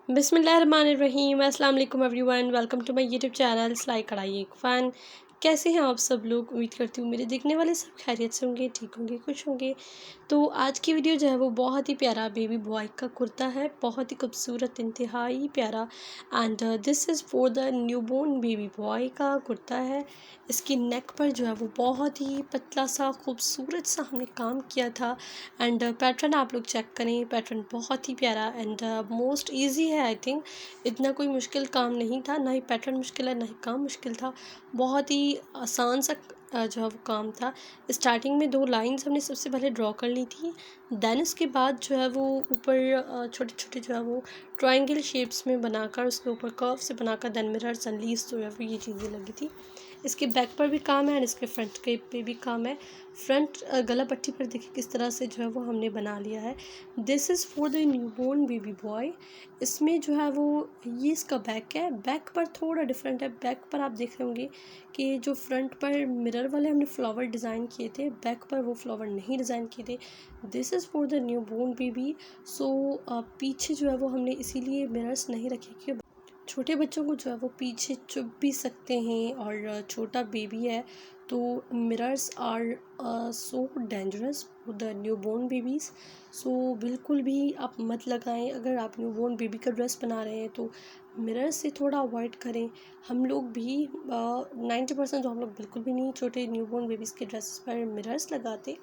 बिस्मिल्लाहिर्रहमानिर्रहीम अस्सलाम वालेकुम everyone, welcome to my YouTube channel सिलाई कढ़ाई एक फ़न। कैसे हैं आप सब लोग? उम्मीद करती हूँ मेरे देखने वाले सब खैरियत से होंगे, ठीक होंगे, खुश होंगे। तो आज की वीडियो जो है वो बहुत ही प्यारा बेबी बॉय का कुर्ता है, बहुत ही खूबसूरत, इंतहाई प्यारा। And this is for the newborn baby boy का कुर्ता है। इसकी नेक पर जो है वो बहुत ही पतला सा खूबसूरत सा हमने काम किया था। एंड पैटर्न आप लोग चेक करें, पैटर्न बहुत ही प्यारा एंड मोस्ट इजी है। आई थिंक इतना कोई मुश्किल काम नहीं था, ना ही पैटर्न मुश्किल है ना ही काम मुश्किल था। बहुत ही आसान सा जो है वो काम था। स्टार्टिंग में 2 लाइंस हमने सबसे पहले ड्रॉ कर ली थी, देन उसके बाद जो है वो ऊपर छोटे छोटे जो है वो ट्रायंगल शेप्स में बनाकर उसके ऊपर कर्व से बनाकर देन मिरर्स एंड लीव्स जो है वो ये चीज़ें लगी थी। इसके बैक पर भी काम है एंड इसके फ्रंट के पे भी काम है। फ्रंट गला पट्टी पर देखिए किस तरह से जो है वो हमने बना लिया है। This is for the newborn baby boy. इसमें जो है वो ये इसका बैक है। बैक पर थोड़ा डिफरेंट है। बैक पर आप देख रहे होंगे कि जो फ्रंट पर मिरर वाले हमने फ्लावर डिज़ाइन किए थे, बैक पर वो फ्लावर नहीं डिज़ाइन किए थे। This is for the newborn baby. So पीछे जो है वो हमने इसीलिए मिरर्स नहीं रखे कि छोटे बच्चों को जो है वो पीछे चुभ भी सकते हैं और छोटा बेबी है, तो mirrors are so dangerous for the newborn babies. So बिल्कुल भी आप मत लगाएं। अगर आप न्यूबॉर्न बेबी का ड्रेस बना रहे हैं तो मिरर से थोड़ा अवॉइड करें। हम लोग भी 90% तो हम लोग बिल्कुल भी नहीं छोटे न्यूबॉर्न बेबीज़ के ड्रेस पर मिरर्स लगाते।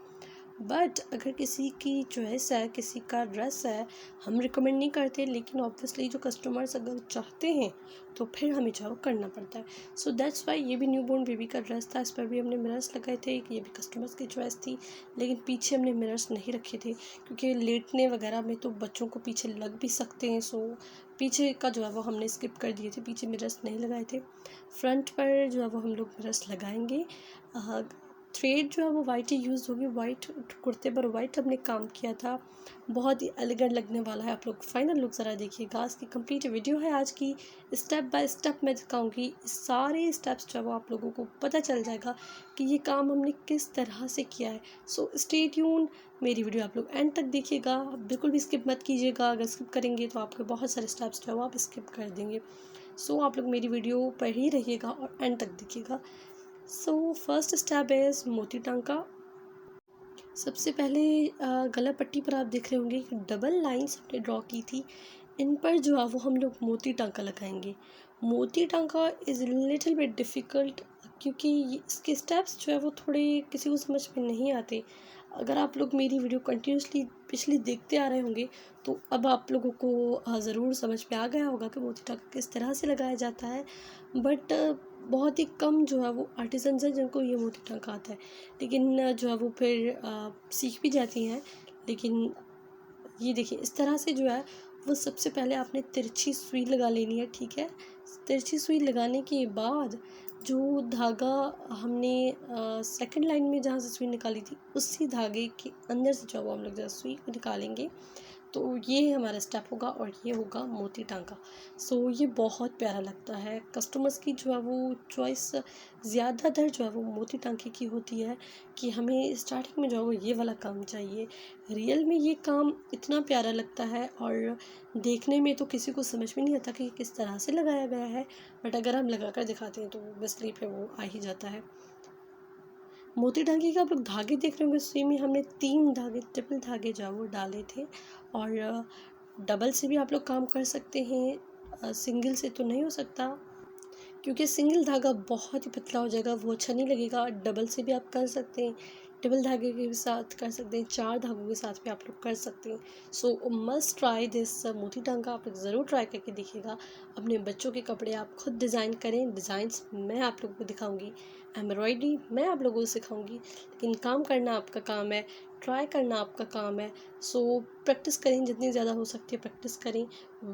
बट अगर किसी की चॉइस है, किसी का ड्रेस है, हम रिकमेंड नहीं करते, लेकिन ऑब्वियसली जो कस्टमर्स अगर चाहते हैं तो फिर हमें जो करना पड़ता है। सो दैट्स वाई ये भी न्यूबॉर्न बेबी का ड्रेस था, इस पर भी हमने मिरर्स लगाए थे। ये भी कस्टमर्स की चॉइस थी, लेकिन पीछे हमने मिरर्स नहीं रखे थे क्योंकि लेटने वगैरह में तो बच्चों को पीछे लग भी सकते हैं। सो पीछे का जो है वो हमने स्किप कर दिए थे, पीछे मिरर्स नहीं लगाए थे। फ्रंट पर जो है वो हम लोग मिरर्स लगाएंगे। थ्रेड जो है वो वाइट ही यूज़ होगी। वाइट कुर्ते पर वाइट हमने काम किया था, बहुत ही एलिगेंट लगने वाला है। आप लोग फाइनल लुक ज़रा देखिएगा। इसकी कंप्लीट वीडियो है आज की, स्टेप बाय स्टेप मैं दिखाऊंगी। सारे स्टेप्स जो है वो आप लोगों को पता चल जाएगा कि ये काम हमने किस तरह से किया है। सो स्टे ट्यून, मेरी वीडियो आप लोग एंड तक देखिएगा, बिल्कुल भी स्किप मत कीजिएगा। अगर स्किप करेंगे तो आपके बहुत सारे स्टेप्स जो है वो आप स्किप कर देंगे। सो आप लोग मेरी वीडियो पर ही रहिएगा और एंड तक देखिएगा। सो फर्स्ट स्टेप इज़ मोती टांका। सबसे पहले गला पट्टी पर आप देख रहे होंगे कि डबल लाइंस हमने ड्रॉ की थी, इन पर जो है वो हम लोग मोती टांका लगाएंगे। मोती टांका इज़ लिटिल बिट डिफ़िकल्ट क्योंकि इसके स्टेप्स जो है वो थोड़े किसी को समझ में नहीं आते। अगर आप लोग मेरी वीडियो कंटिन्यूसली पिछली देखते आ रहे होंगे तो अब आप लोगों को ज़रूर समझ में आ गया होगा कि मोती टांका किस तरह से लगाया जाता है। बट बहुत ही कम जो है वो आर्टिसंस हैं जिनको ये मोती टांका आता है, लेकिन जो है वो फिर सीख भी जाती हैं। लेकिन ये देखिए इस तरह से जो है वो सबसे पहले आपने तिरछी सुई लगा लेनी है, ठीक है। तिरछी सुई लगाने के बाद जो धागा हमने सेकंड लाइन में जहाँ से सुई निकाली थी उसी धागे के अंदर से जो है वो हम लोग जो सुई को निकालेंगे, तो ये हमारा स्टेप होगा और ये होगा मोती टांका। सो ये बहुत प्यारा लगता है। कस्टमर्स की जो है वो चॉइस ज़्यादातर जो है वो मोती टांके की होती है कि हमें स्टार्टिंग में जो है वो ये वाला काम चाहिए। रियल में ये काम इतना प्यारा लगता है और देखने में तो किसी को समझ में नहीं आता कि किस तरह से लगाया गया है, बट अगर हम लगा कर दिखाते हैं तो ऑब्वियसली फिर वो आ ही जाता है। मोती धागे के आप लोग धागे देख रहे होंगे, सुई में हमने 3 धागे, ट्रिपल धागे जो है वो डाले थे। और डबल से भी आप लोग काम कर सकते हैं, सिंगल से तो नहीं हो सकता क्योंकि सिंगल धागा बहुत ही पतला हो जाएगा, वो अच्छा नहीं लगेगा। डबल से भी आप कर सकते हैं, डबल धागे के साथ कर सकते हैं, 4 धागों के साथ भी आप लोग कर सकते हैं। सो मस्ट ट्राई दिस मोती टांका, आप लोग ज़रूर ट्राई करके देखिएगा। अपने बच्चों के कपड़े आप खुद डिज़ाइन करें, डिज़ाइंस मैं आप लोगों को दिखाऊंगी, एम्ब्रॉयडरी मैं आप लोगों को सिखाऊंगी, लेकिन काम करना आपका काम है, ट्राई करना आपका काम है। सो प्रैक्टिस करें, जितनी ज़्यादा हो सकती है प्रैक्टिस करें।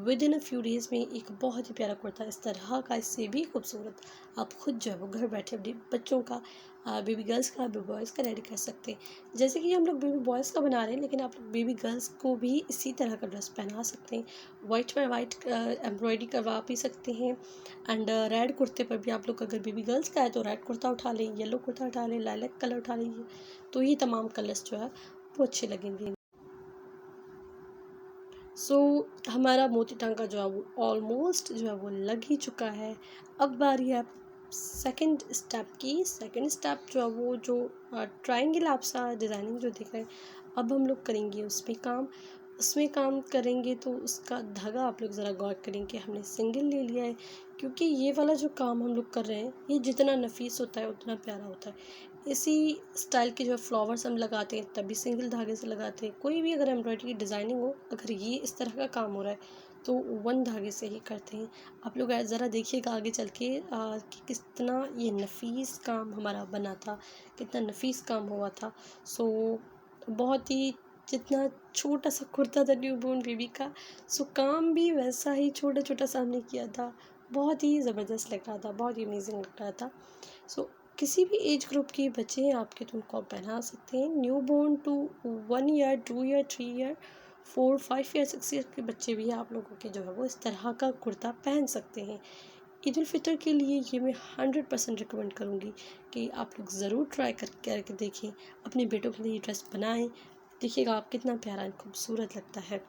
With in a few days में एक बहुत ही प्यारा कुर्ता इस तरह का, इससे भी खूबसूरत आप खुद जो है वो घर बैठे अपने बच्चों का, बेबी गर्ल्स का, बेबी बॉयज़ का रेडी कर सकते हैं। जैसे कि हम लोग बेबी बॉयज़ का बना रहे हैं, लेकिन आप लोग बेबी गर्ल्स को भी इसी तरह का ड्रेस पहना सकते हैं। वाइट पर वाइट एम्ब्रॉयडरी करवा भी सकते हैं। एंड रेड कुर्ते पर भी आप लोग, अगर बेबी गर्ल्स का है तो रेड कुर्ता उठा लें, येलो कुर्ता उठा लें, लाइलैक कलर उठा लीजिए, तो ये तमाम कलर्स जो है वो अच्छे लगेंगे। सो हमारा मोती टांका जो है वो ऑलमोस्ट जो है वो लग ही चुका है। अब बारी है सेकंड स्टेप की। सेकंड स्टेप जो है वो जो ट्रायंगल आप सा डिज़ाइनिंग जो दिख रहा है, अब हम लोग करेंगे उसमें काम करेंगे। तो उसका धागा आप लोग ज़रा गौर करेंगे, हमने सिंगल ले लिया है, क्योंकि ये वाला जो काम हम लोग कर रहे हैं ये जितना नफीस होता है उतना प्यारा होता है। इसी स्टाइल के जो फ्लावर्स हम लगाते हैं तभी सिंगल धागे से लगाते हैं। कोई भी अगर एम्ब्रॉयडरी की डिज़ाइनिंग हो, अगर ये इस तरह का काम हो रहा है तो वन धागे से ही करते हैं। आप लोग ज़रा देखिएगा आगे चल के कि कितना ये नफीस काम हमारा बना था, कितना नफीस काम हुआ था। सो बहुत ही, जितना छोटा सा कुर्ता था न्यूबॉर्न बेबी का, सो काम भी वैसा ही छोटा छोटा सा हमने किया था। बहुत ही ज़बरदस्त लग रहा था, बहुत ही अमेजिंग लग रहा था। सो किसी भी एज ग्रुप के बच्चे हैं आपके तो उनको आप पहना सकते हैं। New born to 1 year, 2 year, 3 year, 4, 5 year, 6 year के बच्चे भी आप लोगों के जो है वो इस तरह का कुर्ता पहन सकते हैं। ईद उल फितर के लिए ये मैं 100% रिकमेंड करूँगी कि आप लोग ज़रूर ट्राई करके देखें, अपने बेटों के लिए ये ड्रेस बनाएं। देखिएगा आप कितना प्यारा खूबसूरत लगता है।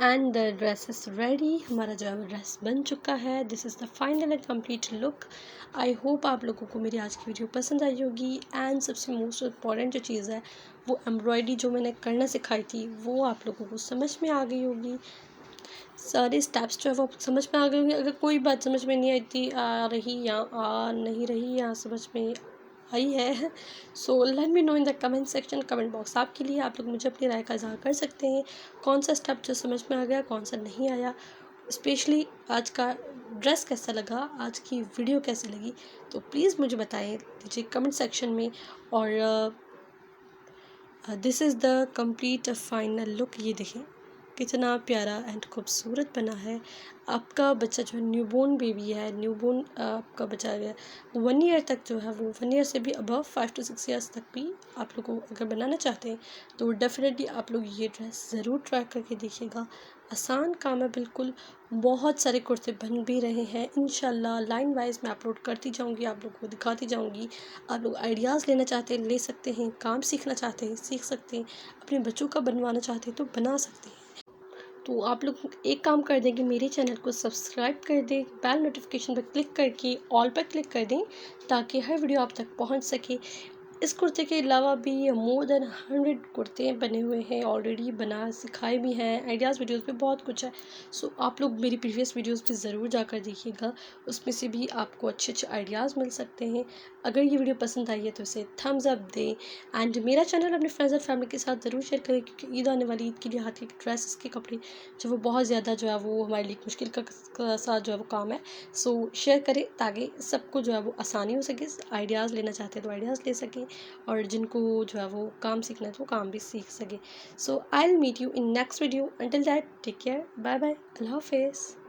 And the dress is ready. हमारा जो है वो ड्रेस बन चुका है। This is the final and complete look. I hope आप लोगों को मेरी आज की वीडियो पसंद आई होगी। एंड सबसे मोस्ट इम्पॉर्टेंट जो चीज़ है वो एम्ब्रॉयडरी जो मैंने करना सिखाई थी वो आप लोगों को समझ में आ गई होगी। सारे स्टेप्स जो है वो समझ में आ गए होंगे। अगर कोई बात समझ में नहीं आई थी, आ रही या आ नहीं रही या समझ में आई है, so let me know in the comment section. Comment box आपके लिए, आप लोग मुझे अपनी राय का इज़हार कर सकते हैं। कौन सा स्टेप जो समझ में आ गया, कौन सा नहीं आया, स्पेशली आज का ड्रेस कैसा लगा, आज की वीडियो कैसी लगी, तो प्लीज़ मुझे बताएं दीजिए कमेंट सेक्शन में। और this is the complete final look. ये देखें कितना प्यारा एंड खूबसूरत बना है। आपका बच्चा जो है न्यूबॉर्न बेबी है, न्यूबॉर्न आपका बच्चा है 1 ईयर तक जो है वो 1 ईयर से भी अबव 5 to 6 ईयर्स तक भी आप लोग को अगर बनाना चाहते हैं तो डेफिनेटली आप लोग ये ड्रेस ज़रूर ट्राई करके देखिएगा। आसान काम है बिल्कुल। बहुत सारे कुर्ते बन भी रहे हैं इंशाल्लाह। लाइन वाइज मैं अपलोड करती जाऊंगी, आप लोगों को दिखाती जाऊंगी। आप लोग आइडियाज़ लेना चाहते हैं ले सकते हैं, काम सीखना चाहते हैं सीख सकते हैं, अपने बच्चों का बनवाना चाहते हैं तो बना सकते हैं। तो आप लोग एक काम कर दें कि मेरे चैनल को सब्सक्राइब कर दें, बेल नोटिफिकेशन पर क्लिक करके ऑल पर क्लिक कर दें ताकि हर वीडियो आप तक पहुंच सके। इस कुर्ते के अलावा भी मोर देन 100 कुर्ते बने हुए हैं, ऑलरेडी बना सिखाए भी हैं, आइडियाज़ वीडियोस पे बहुत कुछ है। सो आप लोग मेरी प्रीवियस वीडियोस पे ज़रूर जाकर देखिएगा, उसमें से भी आपको अच्छे अच्छे आइडियाज़ मिल सकते हैं। अगर ये वीडियो पसंद आई है तो इसे थम्स अप दें एंड मेरा चैनल अपने फ्रेंड्स और फैमिली के साथ ज़रूर शेयर करें, क्योंकि ईद आने वाली, ईद के लिए हाथ के ड्रेसेस के कपड़े जो वो बहुत ज़्यादा जो है वो हमारे लिए मुश्किल का सा जो है वो काम है। सो शेयर करें ताकि सबको जो है वो आसानी हो सके, आइडियाज़ लेना चाहते हैं तो आइडियाज़ ले सकें, और जिनको जो है वो काम सीखना है तो वो काम भी सीख सके। So I will meet you in next video. Until that take care, bye bye, अल्लाह हाफिज़।